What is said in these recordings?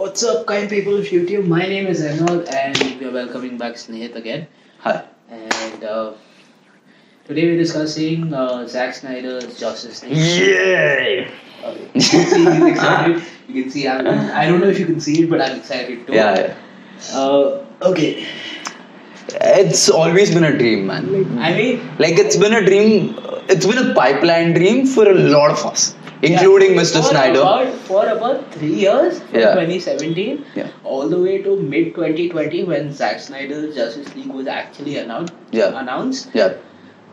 What's up, kind people of YouTube? My name is Anod, and we are welcoming back Snehit again. Hi. And today we're discussing Zack Snyder's Justice League. Yay! You can see he's excited. You can see I don't know if you can see it, but I'm excited too. Yeah. Okay. It's always been a dream, man. I mean, Like it's been a dream. It's been a pipeline dream for a lot of us, including Mr. Snyder. For about 3 years, from Yeah. 2017 Yeah. all the way to mid 2020, when Zack Snyder's Justice League was actually announced. Yeah.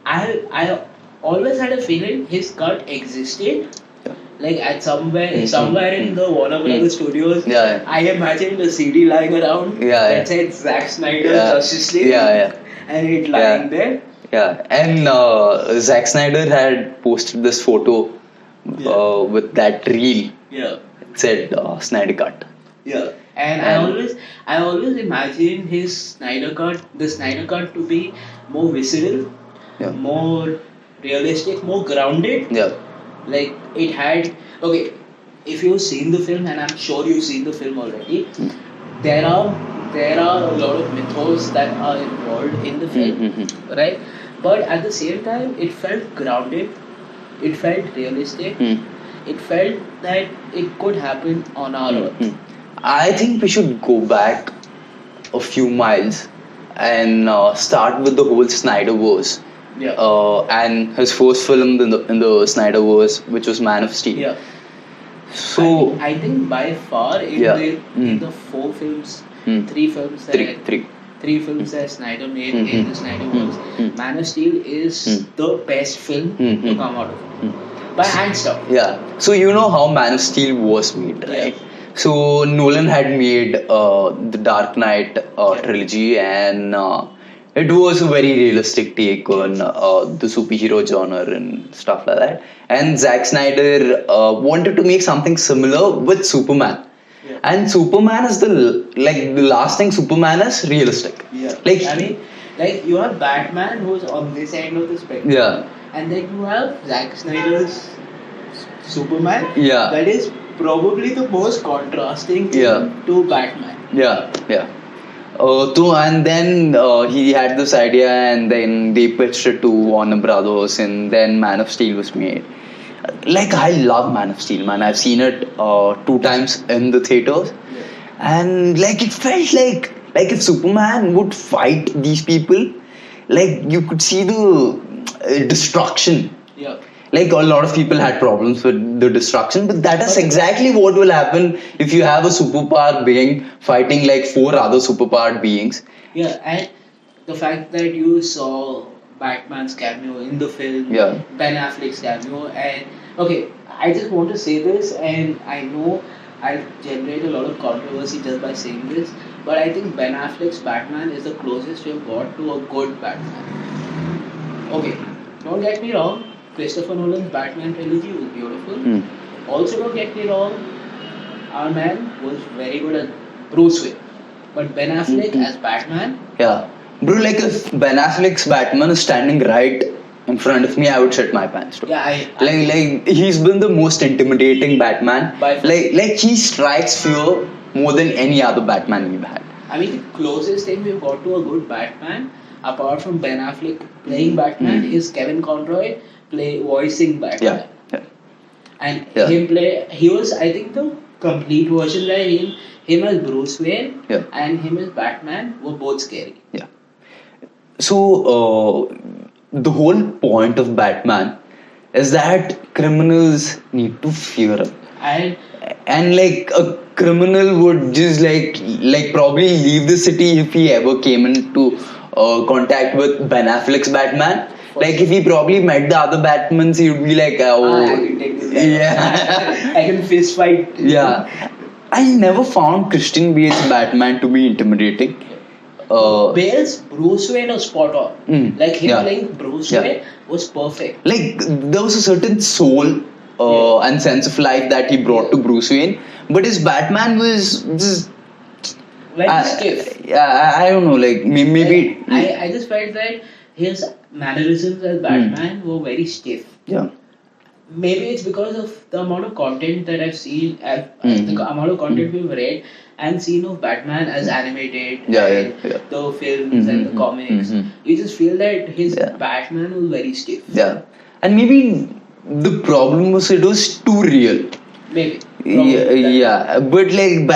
I always had a feeling his cut existed. Yeah. Like at somewhere in the Warner Brothers studios, Yeah. I imagined a CD lying around Yeah. that said Zack Snyder's Yeah. Justice League, Yeah. and it lying there. Yeah. And Zack Snyder had posted this photo with that reel. Yeah, It said Snyder cut. yeah. And I always imagined the Snyder cut to be more visceral, Yeah. more realistic, more grounded. Yeah. Like it had if you've seen the film, and I'm sure you've seen the film already, there are a lot of mythos that are involved in the film, right? But at the same time, it felt grounded, it felt realistic, it felt that it could happen on our earth. I think we should go back a few miles and start with the whole Snyderverse. Yeah. And his first film in the Snyderverse, which was Man of Steel. Yeah. So I think by far in the four films, three films that three. films that Snyder made in the Snyderverse, Man of Steel is the best film to come out of it. By hands down. Yeah. So you know how Man of Steel was made, right? Yeah. So Nolan had made the Dark Knight trilogy, and it was a very realistic take on the superhero genre and stuff like that. And Zack Snyder wanted to make something similar with Superman. Yeah. And Superman is the last thing Superman is realistic. Yeah. Like I mean, like you have Batman who's on this end of the spectrum. yeah. And then you have Zack Snyder's Superman. Yeah. That is probably the most contrasting thing Yeah. to Batman. Yeah. And then he had this idea, and then they pitched it to Warner Brothers, and then Man of Steel was made. Like, I love Man of Steel, man. I've seen it 2 times in the theaters, and like it felt like if Superman would fight these people, like you could see the destruction. Yeah. Like a lot of people had problems with the destruction, but that is exactly what will happen if you have a superpowered being fighting like 4 other superpowered beings. Yeah, and the fact that you saw Batman's cameo in the film, Yeah. Ben Affleck's cameo, and I just want to say this, and I know I'll generate a lot of controversy just by saying this, but I think Ben Affleck's Batman is the closest we've got to a good Batman. Okay, don't get me wrong, Christopher Nolan's Batman trilogy was beautiful. Also, don't get me wrong, our man was very good at Bruce Wayne. But Ben Affleck as Batman, Yeah. Bro, like if Ben Affleck's Batman is standing right in front of me, I would shit my pants too. yeah, Like he's been the most intimidating Batman. By far. Like he strikes fear more than any other Batman we've had. I mean, the closest thing we've got to a good Batman, apart from Ben Affleck playing Batman, is Kevin Conroy voicing Batman. Yeah. And Yeah. he was, I think, the complete version where him as Bruce Wayne Yeah. and him as Batman were both scary. Yeah. So the whole point of Batman is that criminals need to fear him. And like a criminal would just like probably leave the city if he ever came into contact with Ben Affleck's Batman. Like if he probably met the other Batmans, he would be like, oh, I can take this guy. yeah, I can fist fight. yeah. I never found Christian Bale's Batman to be intimidating. Bale's Bruce Wayne was spot on. Like him Yeah. playing Bruce Yeah. Wayne was perfect. Like there was a certain soul and sense of life that he brought to Bruce Wayne, but his Batman was just Like stiff. I don't know, like maybe I just felt that his mannerisms as Batman were very stiff. yeah. maybe it's because of the amount of content that I've seen, the amount of content we've read and seen of Batman as animated, Yeah, yeah, and yeah. the films and the comics. You just feel that his Yeah. Batman was very stiff. Yeah, and maybe the problem was it was too real. Maybe. Yeah, Probably that. yeah, but like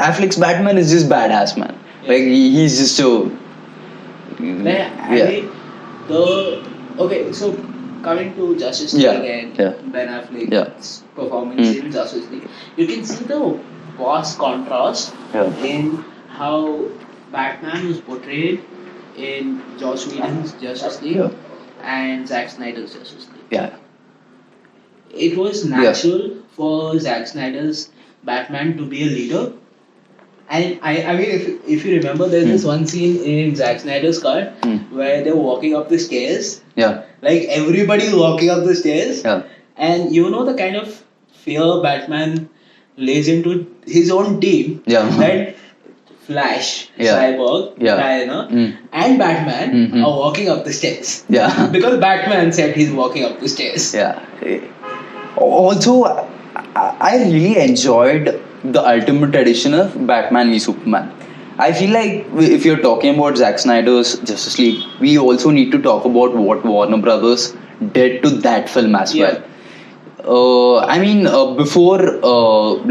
Affleck's Batman is just badass, man. Yeah. Like he's just so. I Yeah. mean, okay, so coming to Justice League Yeah, and yeah. Ben Affleck's Yeah. performance in Justice League, you can see the vast contrast Yeah. in how Batman was portrayed in Joss Whedon's Justice League Yeah. and Zack Snyder's Justice League. Yeah. It was natural for Zack Snyder's Batman to be a leader. And I mean, if you remember, there's this one scene in Zack Snyder's cut where they're walking up the stairs. Yeah. Like everybody's walking up the stairs. Yeah. And you know the kind of fear Batman lays into his own team. Yeah. That Flash, Yeah. Cyborg, Yeah. Diana, Mm. and Batman Mhm. are walking up the stairs. Yeah. Because Batman said he's walking up the stairs. Yeah. Also, I really enjoyed the ultimate edition of Batman v Superman. I feel like if you're talking about Zack Snyder's Justice League, we also need to talk about what Warner Brothers did to that film as Yeah. well. I mean, before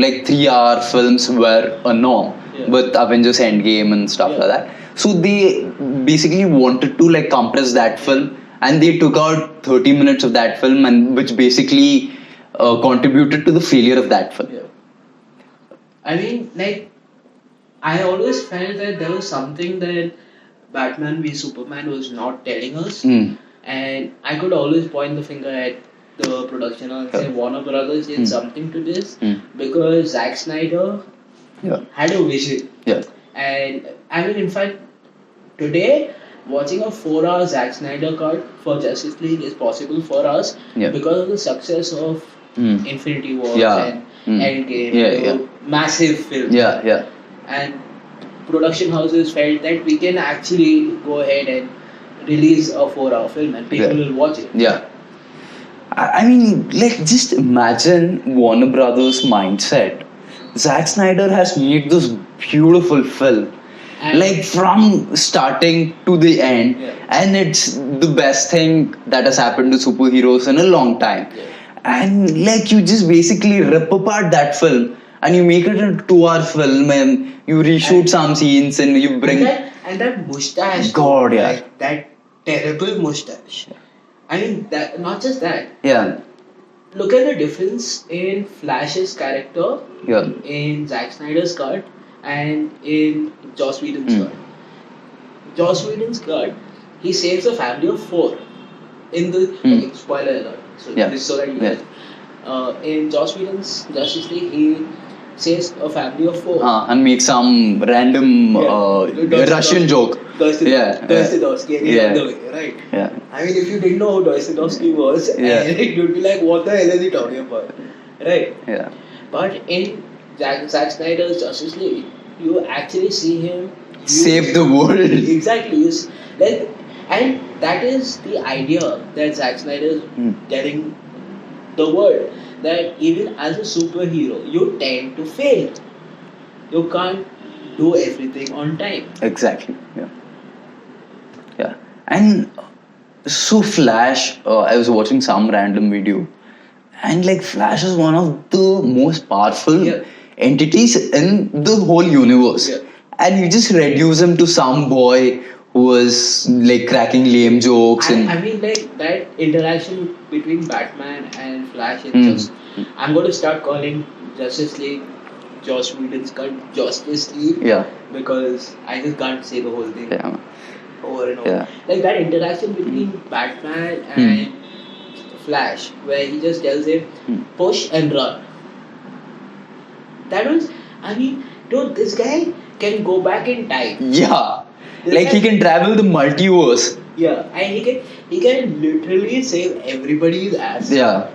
like 3-hour films were a norm with Avengers Endgame and stuff like that. So they basically wanted to like compress that film, and they took out 30 minutes of that film, and which basically contributed to the failure of that film. Yeah. I mean, like, I always felt that there was something that Batman v Superman was not telling us, and I could always point the finger at the production and say Warner Brothers did something to this because Zack Snyder had a vision. Yeah. And I mean, in fact, today watching a 4-hour Zack Snyder cut for Justice League is possible for us because of the success of Infinity War and Endgame. Yeah. Massive films. Yeah. Yeah. And production houses felt that we can actually go ahead and release a 4-hour film and people will watch it. Yeah. I mean, like, just imagine Warner Brothers' mindset. Zack Snyder has made this beautiful film, And- like from starting to the end, Yeah. and it's the best thing that has happened to superheroes in a long time. Yeah. And like, you just basically rip apart that film and you make it a 2-hour film, and you reshoot some scenes and you bring. And that mustache. God, yeah. Like, that terrible mustache. I mean, that not just that. Yeah. Look at the difference in Flash's character Yeah. in Zack Snyder's cut and in Joss Whedon's cut. Joss Whedon's cut, he saves a family of 4. In the okay, spoiler alert. So Yeah. this is so that you Yeah. guys. In Joss Whedon's Justice League, he saves a family of 4. And make some random Russian joke. Dostoevsky, and he's Yeah. on the way, right? Yeah. I mean, if you didn't know who Dostoevsky was, Yeah. you'd be like, what the hell is he talking about? Right? Yeah. But in Zack Snyder's Justice League, you actually see him Save the world. Exactly. Like, and that is the idea that Zack Snyder is telling the world, that even as a superhero, you tend to fail. You can't do everything on time. Exactly. Yeah. Yeah. And so Flash, I was watching some random video, and like Flash is one of the most powerful entities in the whole universe. Yeah. And you just reduce him to some boy who was like cracking lame jokes and I mean, like, that interaction between Batman and Flash is just. I'm going to start calling Justice League Joss Whedon's cut Justice League. yeah. Because I just can't say the whole thing Yeah. over and over. Yeah. Like that interaction between Batman and Flash, where he just tells him, push and run. That was, I mean, dude, this guy can go back in time. Yeah. This Like guy- he can travel the multiverse. Yeah, and he can literally save everybody's ass Yeah.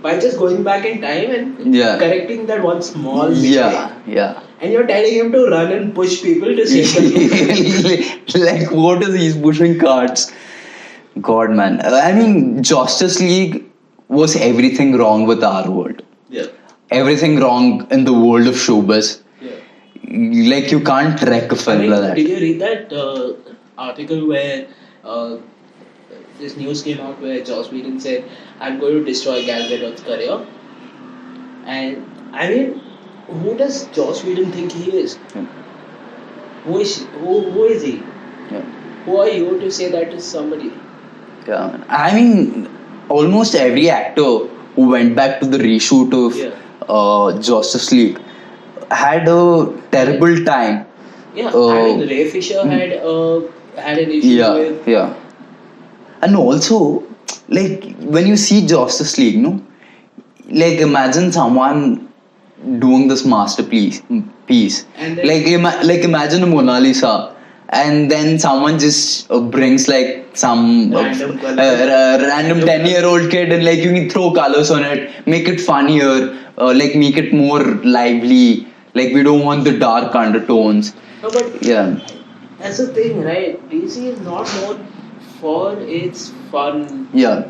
by just going back in time and Yeah. correcting that one small mistake. Yeah. Yeah. And you're telling him to run and push people to save them. Like, what is he's pushing cards? God, man. I mean, Justice League was everything wrong with our world. Yeah. Everything wrong in the world of showbiz. Yeah. Like you can't wreck a I film mean, like that. did you read that article where this news came out where Joss Whedon said, "I'm going to destroy Gal Gadot's career"? And I mean, who does Joss Whedon think he is? Yeah. Who is he? Yeah. Who are you to say that to somebody? Yeah, I mean, almost every actor who went back to the reshoot of Yeah. Justice League had a terrible time. Yeah, Oh. I mean, Ray Fisher had an issue Yeah, with. yeah. And also, like when you see Justice League, no, like imagine someone doing this masterpiece piece. And then- like imagine a Mona Lisa, and then someone just brings like some Random color. random 10-year-old kid, and like you can throw colors on it, make it funnier, like make it more lively. Like we don't want the dark undertones. No, but Yeah, that's the thing, right? DC is not known for its fun, yeah,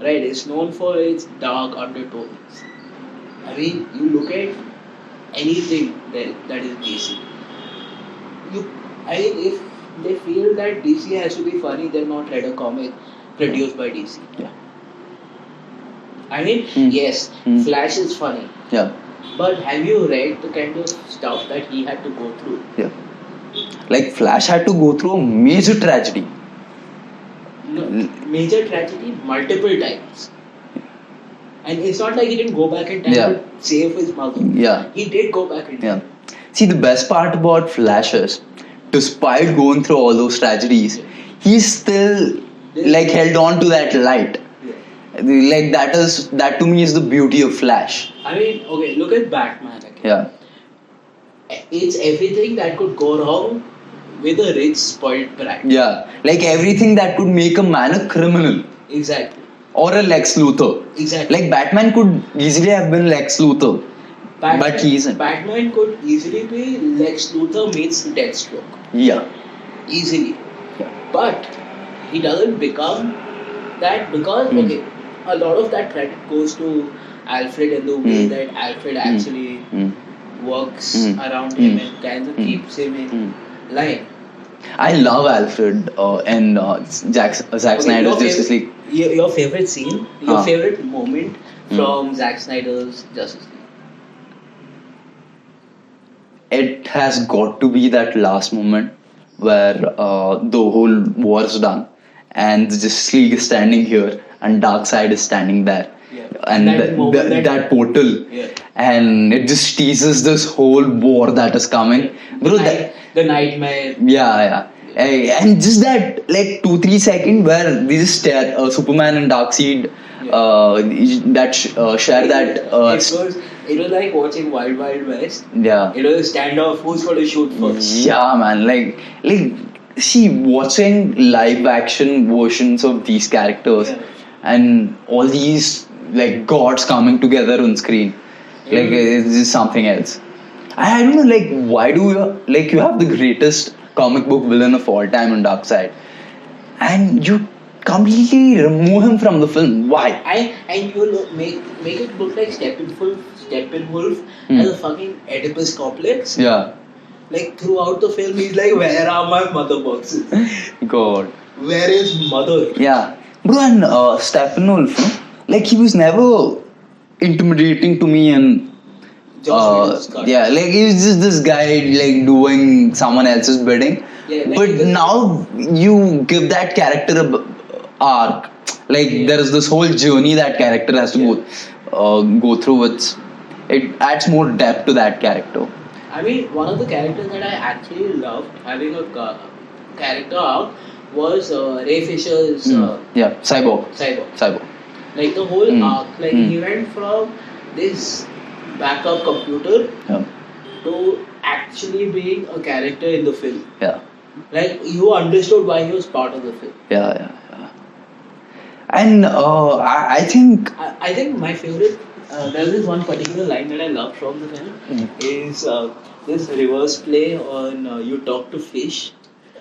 right? It's known for its dark undertones. I mean, you look at anything that is DC. I mean, if they feel that DC has to be funny, they'll not read a comic produced by DC. yeah, I mean, Hmm. yes, Hmm. Flash is funny, yeah, but have you read the kind of stuff that he had to go through? yeah. Like Flash had to go through a major tragedy. No, major tragedy multiple times. And it's not like he didn't go back in time Yeah. to save his mother. Yeah. He did go back in time. Yeah. See, the best part about Flash is, despite going through all those tragedies, he's still like held on to that light. Yeah. Like that to me is the beauty of Flash. I mean, okay, look at Batman again. Yeah. It's everything that could go wrong with a rich, spoiled brat. Yeah. Like everything that could make a man a criminal Exactly. or a Lex Luthor. Exactly. Like Batman could easily have been Lex Luthor. But he isn't. Batman could easily be Lex Luthor meets Deathstroke. Yeah. Easily. Yeah. But he doesn't become that because, Hmm. okay, a lot of that credit goes to Alfred and the way Hmm. that Alfred actually Mm. works Hmm. around Hmm. him and kind of Hmm. keeps him in Mm. line. I love Alfred and Zack Okay, Snyder's your Justice League. Your favorite scene, your Huh. favorite moment Hmm. from Zack Snyder's Justice League. It has got to be that last moment where the whole war is done and the Justice League is standing here and Darkseid is standing there. Yeah. And That moment that portal, Yeah. and it just teases this whole war that is coming. Bro, The nightmare. yeah. And just that like 2-3 seconds where they just stare, Superman and Darkseid share that it was like watching Wild Wild West. yeah. It was a standoff. Who's going to shoot first? Yeah, man. Like, see, watching live action versions of these characters Yeah. and all these like gods coming together on screen, like it's just something else. I don't know, like, why do you have the greatest comic book villain of all time in Darkseid, and you completely remove him from the film? Why? And you make it look like Steppenwolf Hmm. as a fucking Oedipus complex. Yeah, Like throughout the film, he's like, "Where are my mother boxes? God. Where is mother?" Yeah, bro, and Steppenwolf, no? Like he was never intimidating to me, and Joss Whedon's cut. yeah, like he was just this guy like doing someone else's bidding. Yeah, like But this- now you give that character a arc. Like Yeah. there is this whole journey that character has to go through. It adds more depth to that character. I mean, one of the characters that I actually loved having a character arc was Ray Fisher's Yeah, Cyborg. Cyborg. Like the whole arc, like Mm. he went from this backup computer Yeah, to actually being a character in the film. yeah, Like you understood why he was part of the film. yeah. And I think I think my favorite, there is one particular line that I love from the film is this reverse play on you talk to fish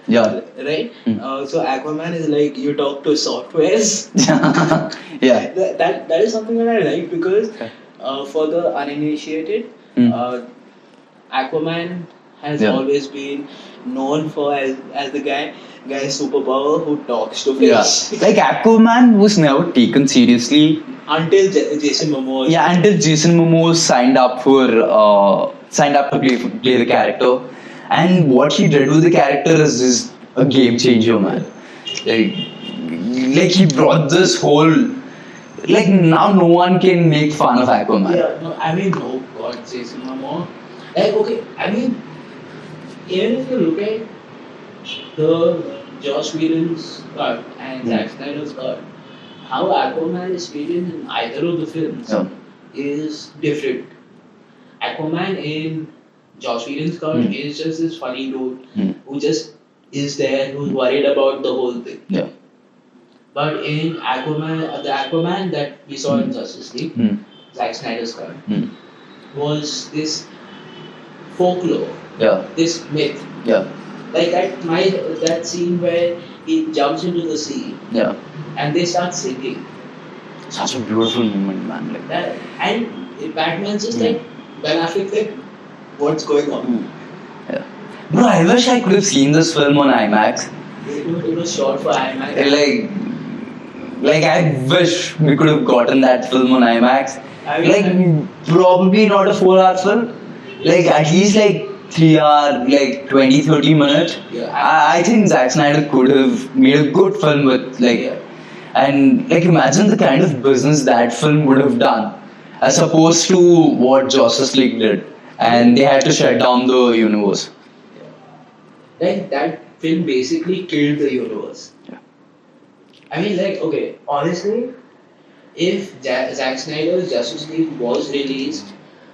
Yeah. Right? Hmm. So Aquaman is like you talk to softwares. Yeah. That is something that I like because Okay. for the uninitiated, Hmm. Aquaman has Yeah. always been known for as the guy superpower who talks to Yeah. fish. Like Aquaman was never taken seriously. Until Jason Momoa. Yeah, until Jason Momoa signed up to play the character, and what he did with the character is just a game changer, man. Like, like he brought this whole like now no one can make fun of Aquaman. Yeah, no, I mean, no, God, Jason Momoa. Like, okay, I mean, even if you look at the Joss Whedon's cut and Zack Snyder's cut, how Aquaman is treated in either of the films Yeah. is different. Aquaman in Joss Whedon's cut Hmm. is just this funny dude Hmm. who just is there, who's worried about the whole thing. Yeah. But in Aquaman, the Aquaman that we saw in Justice League, Hmm. Zack Snyder's cut, Hmm. was this folklore, Yeah. this myth. Yeah. Like that scene where he jumps into the sea Yeah. and they start singing. Such a beautiful moment, man. Like That, and Batman's just Hmm. like Ben Affleck, like, what's going on? Yeah. Bro, I wish I could have seen this film on IMAX. It was short for IMAX. Like I wish we could have gotten that film on IMAX. I mean, Like probably not a 4 hour film. Like at least like 3 hour, like 20-30 minutes. Yeah. I think Zack Snyder could have made a good film with like Yeah. and like imagine the kind of business that film would have done as opposed to what Justice League did. And they had to shut down the universe. Like that film basically killed the universe. Yeah. I mean, like, okay, honestly, if Zack Snyder's Justice League was released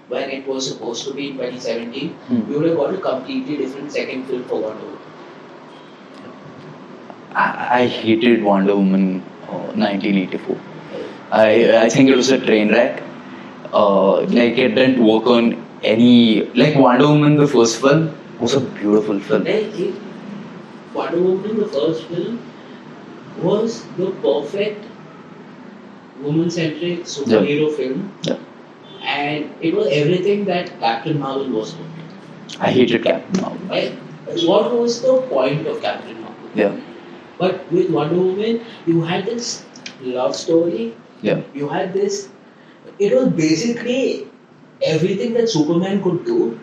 when it was supposed to be in 2017, Hmm. we would have got a completely different second film for Wonder Woman. I hated Wonder Woman 1984. I think it was a train wreck. Like it didn't work on any like Wonder Woman the first film was a beautiful film. Like, Wonder Woman, the first film, was the perfect woman-centric superhero film, Yeah. and it was everything that Captain Marvel was not. I hated Captain Marvel. Right? What was the point of Captain Marvel? Yeah. But with Wonder Woman, you had this love story. Yeah. You had this. It was basically everything that Superman could do,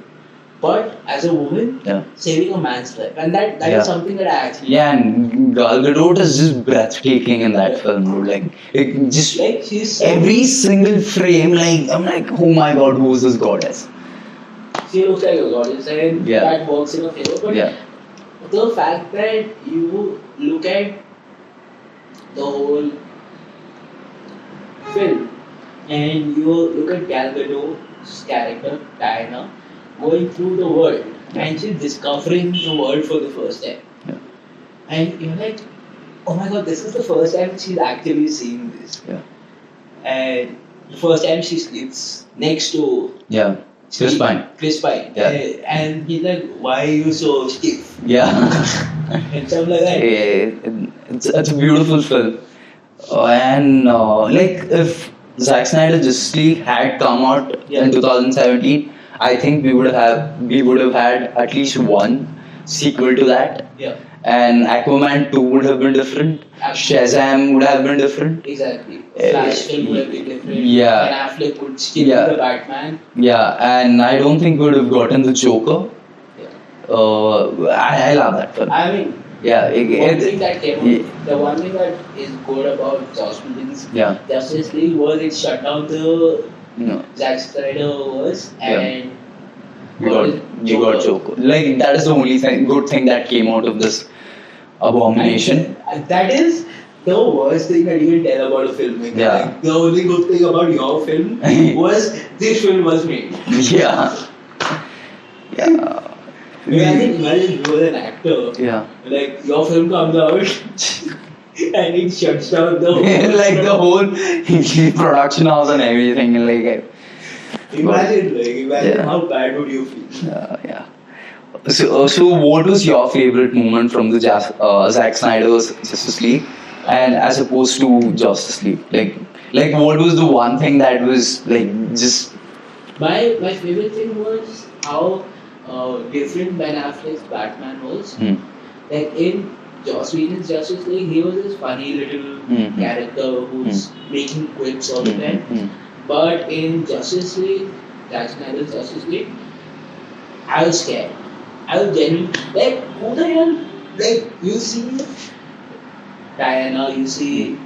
but as a woman, Yeah. saving a man's life, and that Yeah. is something that I actually Yeah, and Gal Gadot is just breathtaking in that film, dude. Like it just like. She's every single frame, like I'm like, oh my god, who is this goddess? she looks like a goddess, and Yeah. that works in her favor. But Yeah. the fact that you look at the whole film and you look at Gal Gadot's character Diana going through the world and she's discovering the world for the first time, Yeah. and you're like, oh my god, this is the first time she's actually seeing this, Yeah. and the first time she sleeps next to Yeah. Chris Pine. Chris Pine, Yeah. and he's like, why are you so stiff? Yeah. And stuff like that. It's a beautiful film. Like if Zack Snyder Justice League had come out in 2017, I think we would have had at least one sequel to that. Yeah. And Aquaman 2 would have been different. Shazam would have been different. Exactly. Flash film would have been different. Yeah. And Affleck would still Yeah. be the Batman. Yeah, and I don't think we would have gotten the Joker. Yeah. I love that film. I mean, Yeah, one thing that came yeah. out, the one thing that is good about Joss Whedon's Yeah. Justice League was it shut down the No. Zack Snyderverse and You got Joker. Like that is the only good thing that came out of this abomination. And that is the worst thing that you can tell about a filmmaker. Yeah. Like, the only good thing about your film was this film was made. Yeah. Yeah. Imagine you were an actor. Yeah. Like your film comes out and it shuts down the whole Like the whole production house and everything. Like Imagine Yeah. how bad would you feel? yeah. So what was your favorite moment from the Zack Snyder's Justice League, and as opposed to Justice League? Like what was the one thing that was like just My favorite thing was how different Ben Affleck's Batman was. hmm, Like in Joss Whedon's Justice League, he was this funny little hmm, character who's making quips all the hmm, time. hmm, But in Justice League, Zack Snyder's Justice League, I was scared. I was genuinely like, who the hell? Like you see Diana, you see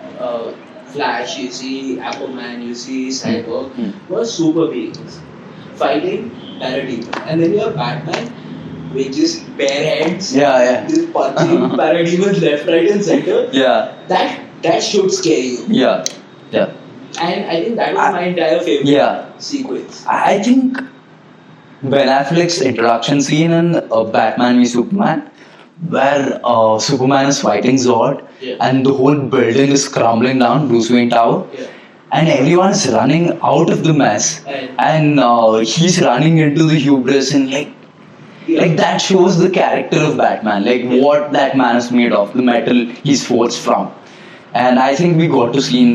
Flash, you see Aquaman, you see Cyborg, hmm, who are super beings fighting parademons, and then you have Batman with just bare hands, yeah, just punching parademons left, right, and center. yeah, That should scare you, yeah, yeah, and I think that was I- my entire favorite yeah. sequence. I think Ben Affleck's introduction scene in Batman v Superman, where Superman is fighting Zod, Yeah. and the whole building is crumbling down, Bruce Wayne Tower, Yeah. and everyone is running out of the mess, And and he's running into the hubris, and like that shows the character of Batman, like what that man is made of, the metal he's forged from, and I think we got to see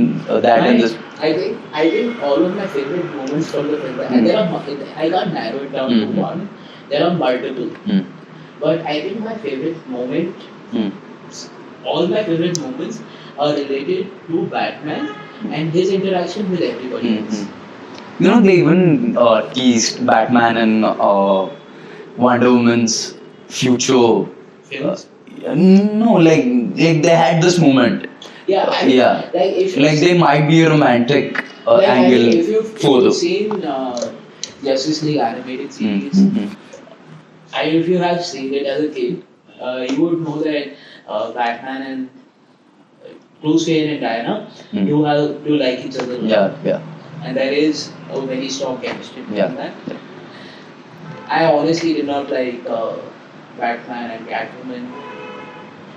that in this. I think all of my favorite moments from the film, Hmm. and I can't narrow it down to Hmm. one. There are multiple, Hmm. but I think my favorite moment, Hmm. all my favorite moments, are related to Batman and his interaction with everybody Hmm. else. You know, they even teased Batman and Wonder Woman's future. Films. No, like they had this moment. Yeah, I mean, Yeah. like if you Like there might be a romantic like, I angle mean, if for you've the. seen Justice League animated series, Mm-hmm. and if you have seen it as a kid, you would know that Batman and Bruce Wayne and Diana Mm. do have to like each other, a lot. Yeah, And there is a very strong chemistry between Yeah. that. I honestly did not like Batman and Catwoman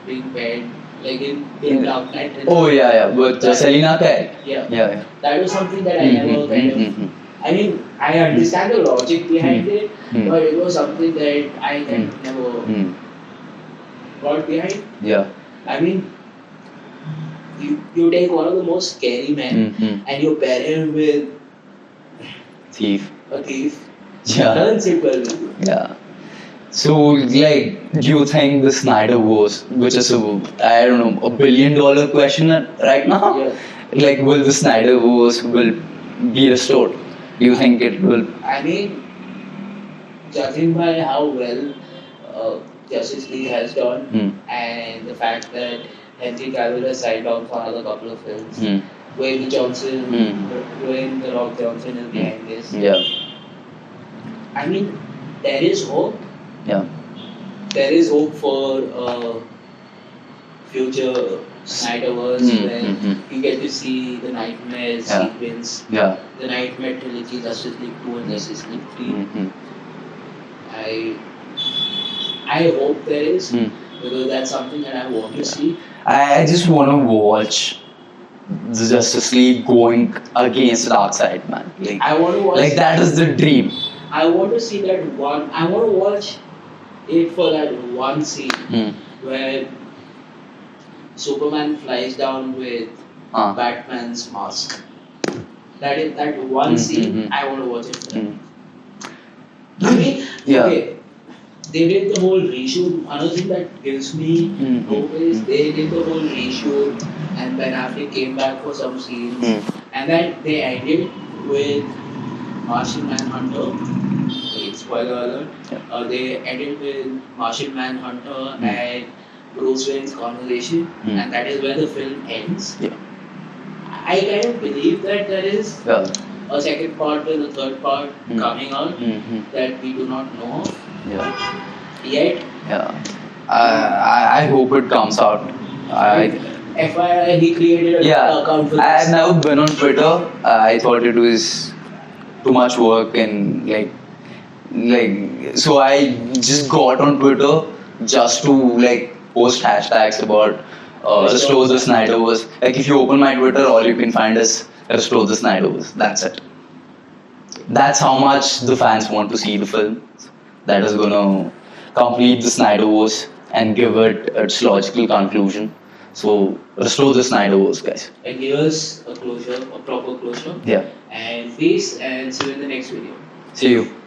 being paired, like in Dark Knight. Oh yeah, with Selina Kyle. Yeah, Yeah. that was something that I never kind of. Mm-hmm. I mean, I understand the logic behind it, Mm. but it was something that I kind of never Mm. got behind. Yeah. I mean, you take one of the most scary men Mm-hmm. and you pair him with Thief. a thief. Yeah. Doesn't sit well with you. Yeah. So, like, do you think the Snyderverse, which is I don't know, $1 billion question right now, Yeah. like, will the Snyderverse will be restored? Do you think it will? I mean, judging by how well Justice League has done, Hmm. and the fact that Henry Cavill has signed on for another couple of films, Hmm. Dwayne Johnson, Hmm. Dwayne The Rock Johnson is behind this. Yeah. I mean, there is hope. Yeah. There is hope for future Snyderverse Hmm, where hmm, hmm. you get to see the Nightmare Yeah. sequence, Yeah. the Nightmare trilogy, Justice League 2 and Justice League 3. Mm-hmm. I hope there is, Hmm. because that's something that I want to see. I just want to watch the Justice League going against Darkseid, man. I want to watch. Like that is the dream. I want to see that one. I want to watch it for that one scene Hmm. where Superman flies down with Ah. Batman's mask. That one Mm, scene. mm, mm. I want to watch it for that. Hmm. I mean, Yeah. okay, they did the whole reshoot. Another thing that gives me Mm, hope is they did the whole reshoot, and Ben Affleck came back for some scenes, Hmm. and then they ended with Martian Manhunter. Okay, spoiler alert. Yeah. They ended with Martian Manhunter and Bruce Wayne's conversation, Mm. and that is where the film ends. Yeah. I kind of believe that there is Yeah. a second part with a third part Mm. coming out Mm-hmm. that we do not know of Yeah. yet. Yeah. I hope it comes out. FYI, he created an Yeah. account for I have this. never been on Twitter. I thought it was too much work and like so I just got on Twitter just to like post hashtags about restore the Snyderverse. Like if you open my Twitter, all you can find is restore the Snyderverse. That's it. That's how much the fans want to see the film. That is gonna complete the Snyderverse and give it its logical conclusion. So restore the Snyderverse, guys. And give us a closure, a proper closure. Yeah. And peace, and see you in the next video. See you.